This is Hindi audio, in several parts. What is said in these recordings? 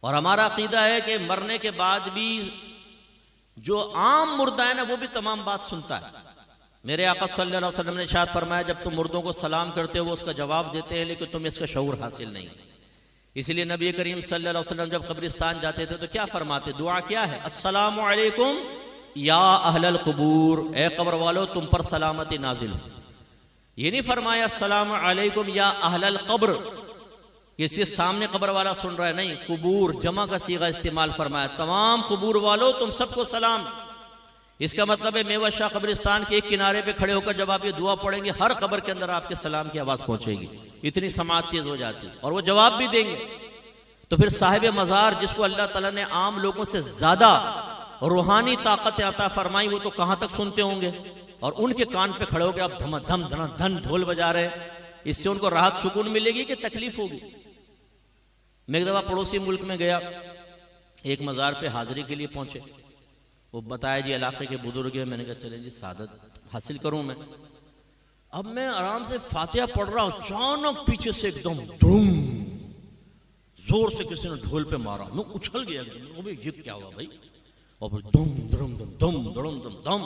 और हमारा अकीदा है कि मरने के बाद भी जो आम मुर्दा है ना वो भी तमाम बात सुनता है। मेरे आका सल्लल्लाहु अलैहि वसल्लम ने इरशाद फरमाया, जब तुम मुर्दों को सलाम करते हो वो उसका जवाब देते हैं, लेकिन तुम्हें इसका शऊर हासिल नहीं। इसलिए नबी करीम सल्लल्लाहु अलैहि वसल्लम जब कब्रिस्तान जाते थे तो क्या फरमाते, दुआ क्या है, अस्सलामु अलैकुम या अहलल कुबूर, ए कब्र वालों तुम पर सलामती नाजिल हो। ये नहीं फरमाया अस्सलामु अलैकुम या अहलल कब्र, किसी सामने कब्र वाला सुन रहा है, नहीं, कुबूर जमा का सीगा इस्तेमाल फरमाया, तमाम कुबूर वालों तुम सबको सलाम। इसका मतलब है मेवा शाह कब्रिस्तान के एक किनारे पे खड़े होकर जब आप ये दुआ पढ़ेंगे हर कब्र के अंदर आपके सलाम की आवाज पहुंचेगी, इतनी समाअत तेज हो जाती है, और वो जवाब भी देंगे। तो फिर साहिब मज़ार जिसको अल्लाह ताला ने आम लोगों से ज्यादा रूहानी ताकत अता फरमाई, वो तो कहां तक सुनते होंगे, और उनके कान पे खड़े होकर आप धम धम धन धन ढोल बजा रहे हैं, इससे उनको राहत सुकून मिलेगी कि तकलीफ होगी। मैं एक दफा पड़ोसी मुल्क में गया, एक मज़ार पे हाजिरी के लिए पहुंचे, वो बताया जी इलाके के बुजुर्ग है, मैंने कहा चले जी सादत हासिल करूं मैं। अब मैं आराम से फातिहा पढ़ रहा हूं, अचानक पीछे से एकदम धूम जोर से किसी ने ढोल पे मारा, मैं उछल गया, ये क्या हुआ भाई, और फिर दम दम दम दम दम दम दम,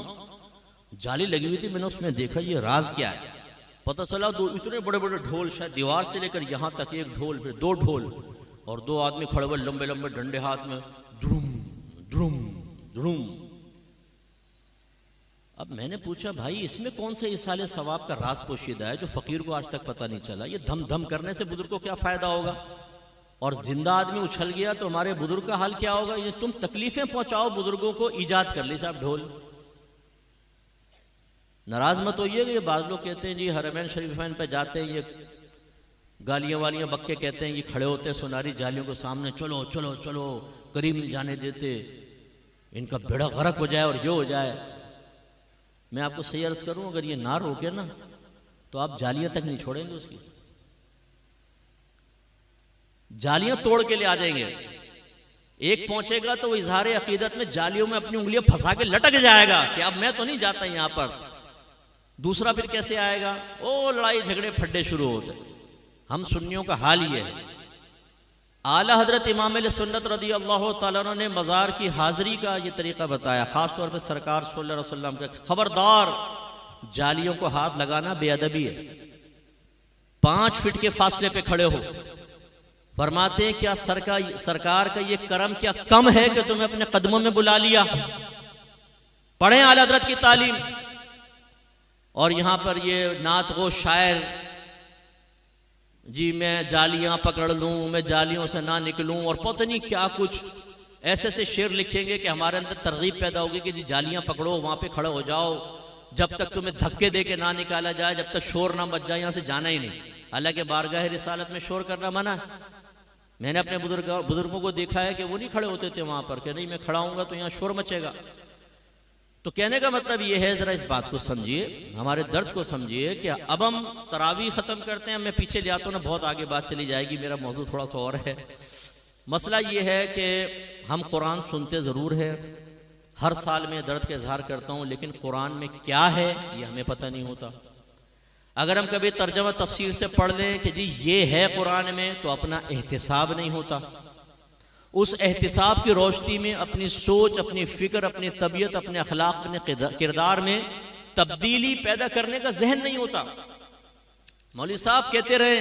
जाली लगी हुई थी, मैंने उसमें देखा ये राज क्या है, पता चला दो इतने बड़े बड़े ढोल, शायद दीवार से लेकर यहां तक एक ढोल, फिर दो ढोल, और दो आदमी खड़े हुए लंबे लंबे डंडे हाथ में, द्रुम द्रुम द्रुम। अब मैंने पूछा भाई इसमें कौन से इसाले सवाब का राज पोशीदा है जो फकीर को आज तक पता नहीं चला, ये धम धम करने से बुजुर्ग को क्या फायदा होगा, और जिंदा आदमी उछल गया तो हमारे बुजुर्ग का हाल क्या होगा। ये तुम तकलीफें पहुंचाओ बुजुर्गों को, ईजाद कर ली साहब ढोल। नाराज मत होइए, ये बाद लोग कहते हैं जी हरमैन शरीफैन पे जाते हैं, ये गालियां वालियां बक्के कहते हैं, ये खड़े होते हैं सुनारी जालियों के सामने, चलो चलो चलो, करीब नहीं जाने देते, इनका बेड़ा गर्क हो जाए और ये हो जाए। मैं आपको सही अर्ज करूं, अगर ये ना रोके ना तो आप जालियां तक नहीं छोड़ेंगे, उसकी जालियां तोड़ के ले आ जाएंगे। एक पहुंचेगा तो वो इजहार अकीदत में जालियों में अपनी उंगलियां फंसा के लटक जाएगा कि अब मैं तो नहीं जाता यहां पर। दूसरा फिर कैसे आएगा, ओ लड़ाई झगड़े फड्डे शुरू होते। हम सुन्नियों का हाल ये है। आला हजरत इमाम सुन्नत रदी अल्लाह तआला अन्हु ने मज़ार की हाजिरी का ये तरीका बताया, खासतौर पर सरकार सल्लल्लाहु अलैहि वसल्लम का, खबरदार जालियों को हाथ लगाना बेअदबी है। 5 फीट के फासले पे खड़े हो, फरमाते हैं क्या सरकार का ये करम क्या कम है कि तुम्हें अपने कदमों में बुला लिया। पढ़ें आला हजरत की तालीम, और यहां पर ये नात गो शायर जी मैं जालियां पकड़ लूं, मैं जालियों से ना निकलूं, और पता नहीं क्या कुछ ऐसे ऐसे शेर लिखेंगे कि हमारे अंदर तरगीब पैदा होगी कि जी जालियां पकड़ो, वहां पे खड़े हो जाओ, जब तक तुम्हें धक्के दे के ना निकाला जाए, जब तक शोर ना मच जाए, यहां से जाना ही नहीं। हालांकि बारगाह रिसालत में शोर करना मना। मैंने अपने बुजुर्गों को देखा है कि वो नहीं खड़े होते थे वहां पर, कि नहीं मैं खड़ा हूंगा तो यहां शोर मचेगा। तो कहने का मतलब ये है, जरा इस बात को समझिए, हमारे दर्द को समझिए कि अब हम तरावी खत्म करते हैं। मैं पीछे ले आता हूं ना, बहुत आगे बात चली जाएगी, मेरा मौजू थोड़ा सा और है। मसला ये है कि हम कुरान सुनते जरूर है, हर साल में दर्द का इजहार करता हूं, लेकिन कुरान में क्या है ये हमें पता नहीं होता। अगर हम कभी तर्जमा तफसीर से पढ़ लें कि जी ये है कुरान में, तो अपना एहतिसाब नहीं होता। उस एहतिसाब की रोशनी में अपनी सोच, अपनी फिक्र, अपनी तबीयत, अपने अखलाक, अपने किरदार में तब्दीली पैदा करने का जहन नहीं होता। मौलवी साहब कहते रहे,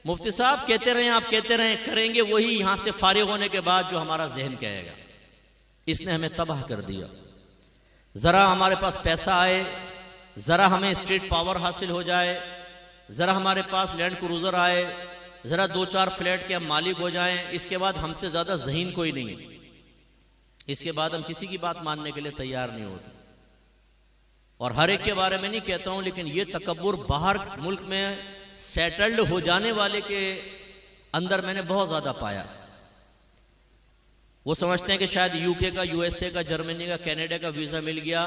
मुफ्ती साहब कहते रहे, आप कहते रहे, करेंगे वही यहां से फारिग होने के बाद जो हमारा जहन कहेगा। इसने हमें तबाह कर दिया। जरा हमारे पास पैसा आए, जरा हमें स्टेट पावर हासिल हो जाए, जरा हमारे पास लैंड क्रूजर आए, जरा 2-4 फ्लैट के हम मालिक हो जाएं, इसके बाद हमसे ज्यादा ज़हीन कोई नहीं है। इसके बाद हम किसी की बात मानने के लिए तैयार नहीं होते। और हर एक के बारे में नहीं कहता हूं, लेकिन ये तकब्बुर बाहर मुल्क में सेटल्ड हो जाने वाले के अंदर मैंने बहुत ज्यादा पाया। वो समझते हैं कि शायद यूके का, यूएसए का, जर्मनी का, कनाडा का वीजा मिल गया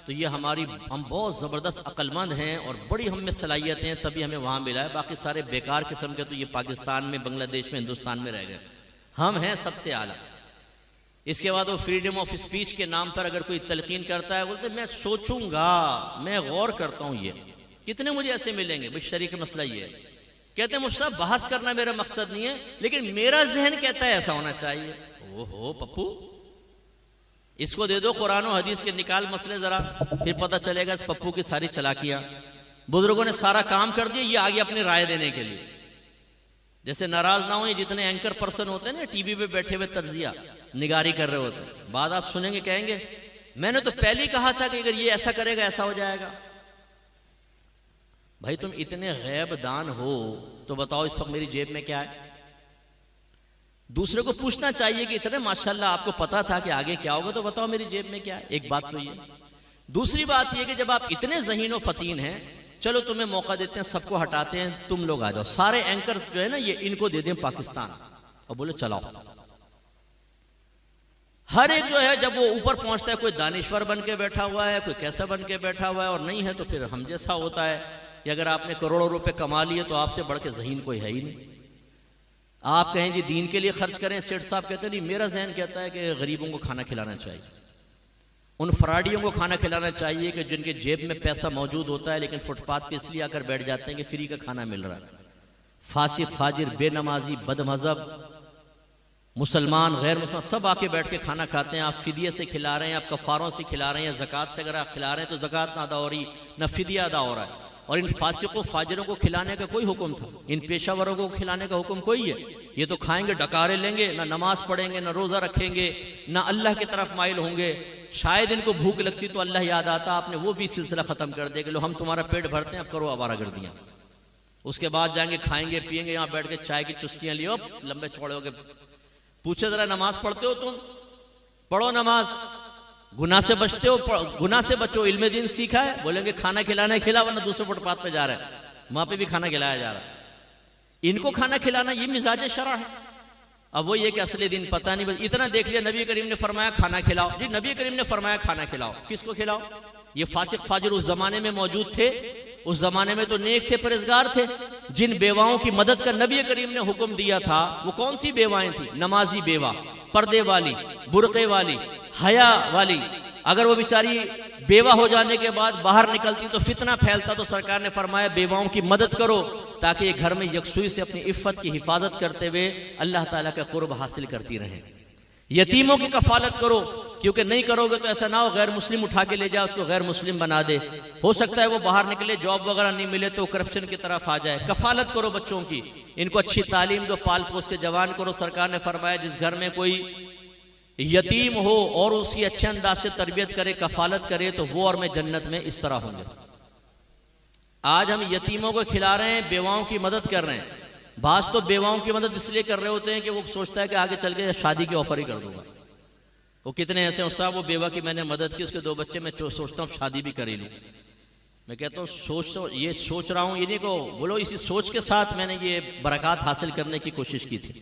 तो ये हम बहुत ज़बरदस्त अक्लमंद हैं और बड़ी हम में सलाहियतें हैं, तभी हमें वहाँ मिला है। बाकी सारे बेकार किस्म के तो ये पाकिस्तान में, बांग्लादेश में, हिंदुस्तान में रह गए। हम हैं सबसे आला। इसके बाद वो फ्रीडम ऑफ स्पीच के नाम पर अगर कोई तलकीन करता है, बोलते मैं सोचूंगा, मैं गौर करता हूँ। ये कितने मुझे ऐसे मिलेंगे भाई, शरीक मसला ये है। कहते हैं मुझसे बहस करना मेरा मकसद नहीं है, लेकिन मेरा जहन कहता है ऐसा होना चाहिए। ओहो पप्पू, इसको दे दो कुरान और हदीस के निकाल मसले जरा, फिर पता चलेगा इस पप्पू की सारी चालाकियां। बुजुर्गों ने सारा काम कर दिया, ये आगे अपनी राय देने के लिए। जैसे नाराज ना हो, ये जितने एंकर पर्सन होते हैं ना टीवी पे बैठे हुए तर्जिया निगारी कर रहे होते हैं, बाद आप सुनेंगे कहेंगे मैंने तो पहले ही कहा था कि अगर ये ऐसा करेगा ऐसा हो जाएगा। भाई तुम इतने गैब दान हो तो बताओ इस वक्त मेरी जेब में क्या है? दूसरे को पूछना चाहिए कि इतने माशाल्लाह आपको पता था कि आगे क्या होगा, तो बताओ मेरी जेब में क्या है। एक बात तो ये। दूसरी बात ये कि जब आप इतने ज़हीन फतीन हैं, चलो तुम्हें मौका देते हैं, सबको हटाते हैं, तुम लोग आ जाओ, सारे एंकर्स जो है ना ये इनको दे दें पाकिस्तान, और बोले चलाओ। हर एक जो है जब वो ऊपर पहुंचता है, कोई दानिश्वर बन के बैठा हुआ है, कोई कैसा बन के बैठा हुआ है, और नहीं है तो फिर हम जैसा होता है कि अगर आपने करोड़ों रुपए कमा लिए तो आपसे बढ़ के ज़हीन कोई है ही नहीं। आप कहें जी दीन के लिए खर्च करें, सेठ साहब कहते नहीं, मेरा जहन कहता है कि गरीबों को खाना खिलाना चाहिए, उन फराडियों को खाना खिलाना चाहिए कि जिनके जेब में पैसा मौजूद होता है लेकिन फुटपाथ पे इसलिए आकर बैठ जाते हैं कि फ्री का खाना मिल रहा है। फासिक, फाजिर, बेनमाजी, बदमज़हब, मुसलमान, गैर मुसलमान सब आके बैठ के खाना खाते हैं। आप फिदिये से खिला रहे हैं, आप कफ़ारों से खिला रहे हैं, ज़कात से अगर आप खिला रहे हैं तो ज़कात ना अदा हो रही, ना फिदिया अदा हो रहा है। और इन फासिकों फाजिरों को खिलाने का कोई हुक्म था? इन पेशावरों को खिलाने का हुक्म कोई है? ये तो खाएंगे, डकारे लेंगे, ना नमाज पढ़ेंगे, ना रोज़ा रखेंगे, ना अल्लाह की तरफ माइल होंगे। शायद इनको भूख लगती तो अल्लाह याद आता, आपने वो भी सिलसिला ख़त्म कर दिया कि लो हम तुम्हारा पेट भरते हैं, अब करो आवारागर्दियाँ। उसके बाद जाएंगे, खाएंगे, पिएंगे, यहाँ बैठ के चाय की चुस्कियाँ लियो, लंबे चौड़े हो के पूछे जरा नमाज पढ़ते हो तुम? पढ़ो नमाज। गुनाह से बचते हो? गुनाह से बचो, इल्म दीन सीखा है? बोलेंगे खाना खिलाना खिला, वरना दूसरे फुटपाथ पे जा रहा है, वहां पे भी खाना खिलाया जा रहा है। इनको खाना खिलाना ये मिजाज शरा है। अब वो ये कि असली दिन पता नहीं, बस इतना देख लिया नबी करीम ने फरमाया खाना खिलाओ। जी नबी करीम ने फरमाया खाना खिलाओ, किसको खिलाओ? ये फासिक फाजिर उस जमाने में मौजूद थे, उस जमाने में तो नेक थे, परहेजगार थे। जिन बेवाओं की मदद का नबी करीम ने हुक्म दिया था वो कौन सी बेवाएं थी? नमाजी बेवा, पर्दे वाली, बुरके वाली, हया वाली। अगर वो बेचारी बेवा हो जाने के बाद बाहर निकलती तो फितना फैलता, तो सरकार ने फरमाया बेवाओं की मदद करो ताकि ये घर में यकसुई से अपनी इफ़्फ़त की हिफाजत करते हुए अल्लाह ताला का कुर्ब हासिल करती रहें। यतीमों की कफालत करो, क्योंकि नहीं करोगे तो ऐसा ना हो गैर मुस्लिम उठा के ले जाए, उसको गैर मुस्लिम बना दे। हो सकता है वो बाहर निकले, जॉब वगैरह नहीं मिले तो करप्शन की तरफ आ जाए। कफालत करो बच्चों की, इनको अच्छी तालीम दो, पाल पोस के जवान करो। सरकार ने फरमाया जिस घर में कोई यतीम हो और उसकी अच्छे अंदाज से तरबियत करे, कफालत करे, तो वो और मैं जन्नत में इस तरह होंगे। आज हम यतीमों को खिला रहे हैं, बेवाओं की मदद कर रहे हैं। बास तो बेवाओं की मदद इसलिए कर रहे होते हैं कि वो सोचता है कि आगे चल के शादी की ऑफर ही कर दूंगा। वो कितने ऐसे साहब, वो बेवा की मैंने मदद की, उसके 2 बच्चे, मैं सोचता हूँ शादी भी कर ही लूँ। मैं कहता हूँ ये सोच रहा हूँ, ये नहीं को बोलो, इसी सोच के साथ मैंने ये बरकत हासिल करने की कोशिश की थी।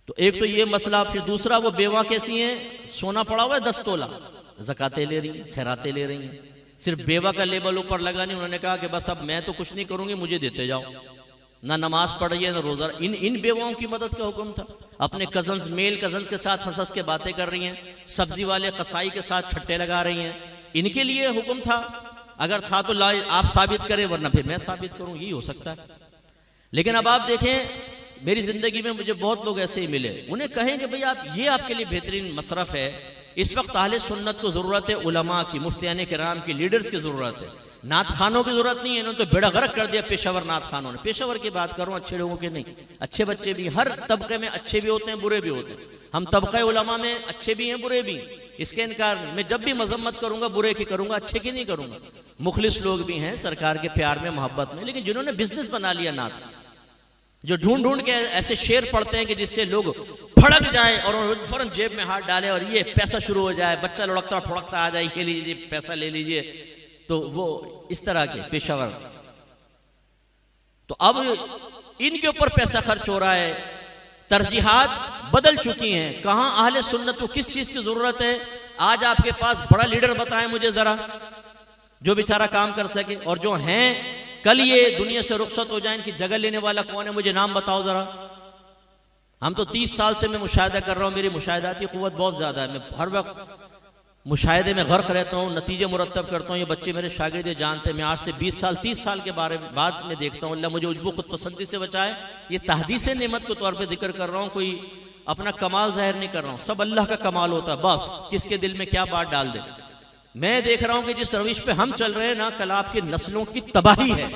तो एक तो ये मसला, फिर दूसरा वो बेवा कैसी हैं? सोना पड़ा हुआ है 10 तोला, ज़कातें ले रही हैं, खैरातें ले रही हैं, सिर्फ बेवा का लेबल ऊपर लगा नहीं। उन्होंने कहा कि बस अब मैं तो कुछ नहीं करूंगी, मुझे देते जाओ। ना नमाज पढ़ रही है, ना रोजा। इन बेवाओं की मदद का हुक्म था। अपने कजन्स, मेल कजन्स के साथ हंस के बातें कर रही हैं, सब्जी वाले कसाई के साथ छट्टे लगा रही हैं, इनके लिए हुक्म था। अगर था तो आप साबित करें, वरना फिर मैं साबित करूं, यही हो सकता है। लेकिन अब आप देखें, मेरी जिंदगी में मुझे बहुत लोग ऐसे ही मिले, उन्हें कहें कि भाई आप ये आपके लिए बेहतरीन मसरफ है। इस वक्त अहले सुन्नत को जरूरत है उलमा की, मुफ्तियान किराम की, लीडर्स की जरूरत है। नात खानों की जरूरत नहीं है, इन्होंने तो बेड़ा गर्क कर दिया पेशावर नात खानों ने। पेशावर की बात करूं, अच्छे लोगों के नहीं, अच्छे बच्चे भी, हर तबके में अच्छे भी होते हैं, बुरे भी होते हैं। हम तबका उलमा में अच्छे भी हैं, बुरे भी, इसके इनकार। मैं जब भी मजम्मत करूंगा बुरे की करूंगा, अच्छे की नहीं करूंगा। मुखलिस लोग भी हैं सरकार के प्यार में, मोहब्बत में, लेकिन जिन्होंने बिजनेस बना लिया नात, जो ढूंढ ढूंढ के ऐसे शेर पढ़ते हैं कि जिससे लोग फड़क जाए और फौरन जेब में हाथ डाले और ये पैसा शुरू हो जाए, बच्चा लुढ़कता फुड़कता आ जाए, ये लीजिए पैसा ले लीजिए। तो वो इस तरह के पेशावर, तो अब इनके ऊपर पैसा खर्च हो रहा है। तरजीहात बदल चुकी हैं। कहां अहले सुन्नत को किस चीज की जरूरत है? आज आपके पास बड़ा लीडर बताएं मुझे जरा, जो बेचारा काम कर सके। और जो हैं कल ये दुनिया से रुखसत हो जाए, इनकी जगह लेने वाला कौन है? मुझे नाम बताओ जरा। हम तो 30 साल से मैं मुशाहिदा कर रहा हूं, मेरी मुशाहिदाती कुव्वत बहुत ज्यादा है। मैं हर वक्त मुशाहिदे में गर्क रहता हूँ, नतीजे मुरतब करता हूँ। ये बच्चे मेरे शागिर्द जानते हैं, मैं आज से 20 साल 30 साल के बाद में देखता हूँ। अल्लाह मुझे उज्बो खुद पसंदी से बचाए। ये तहदीस नेमत के तौर पे जिक्र कर रहा हूँ, कोई अपना कमाल जाहिर नहीं कर रहा हूँ। सब अल्लाह का कमाल होता है, बस किसके दिल में क्या बात डाल दे। मैं देख रहा हूँ कि जिस रविश पे हम चल रहे हैं ना, कल आपकी नस्लों की तबाही है।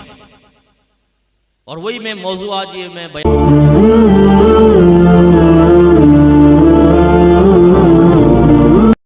और वही मैं मौजू आज ये मैं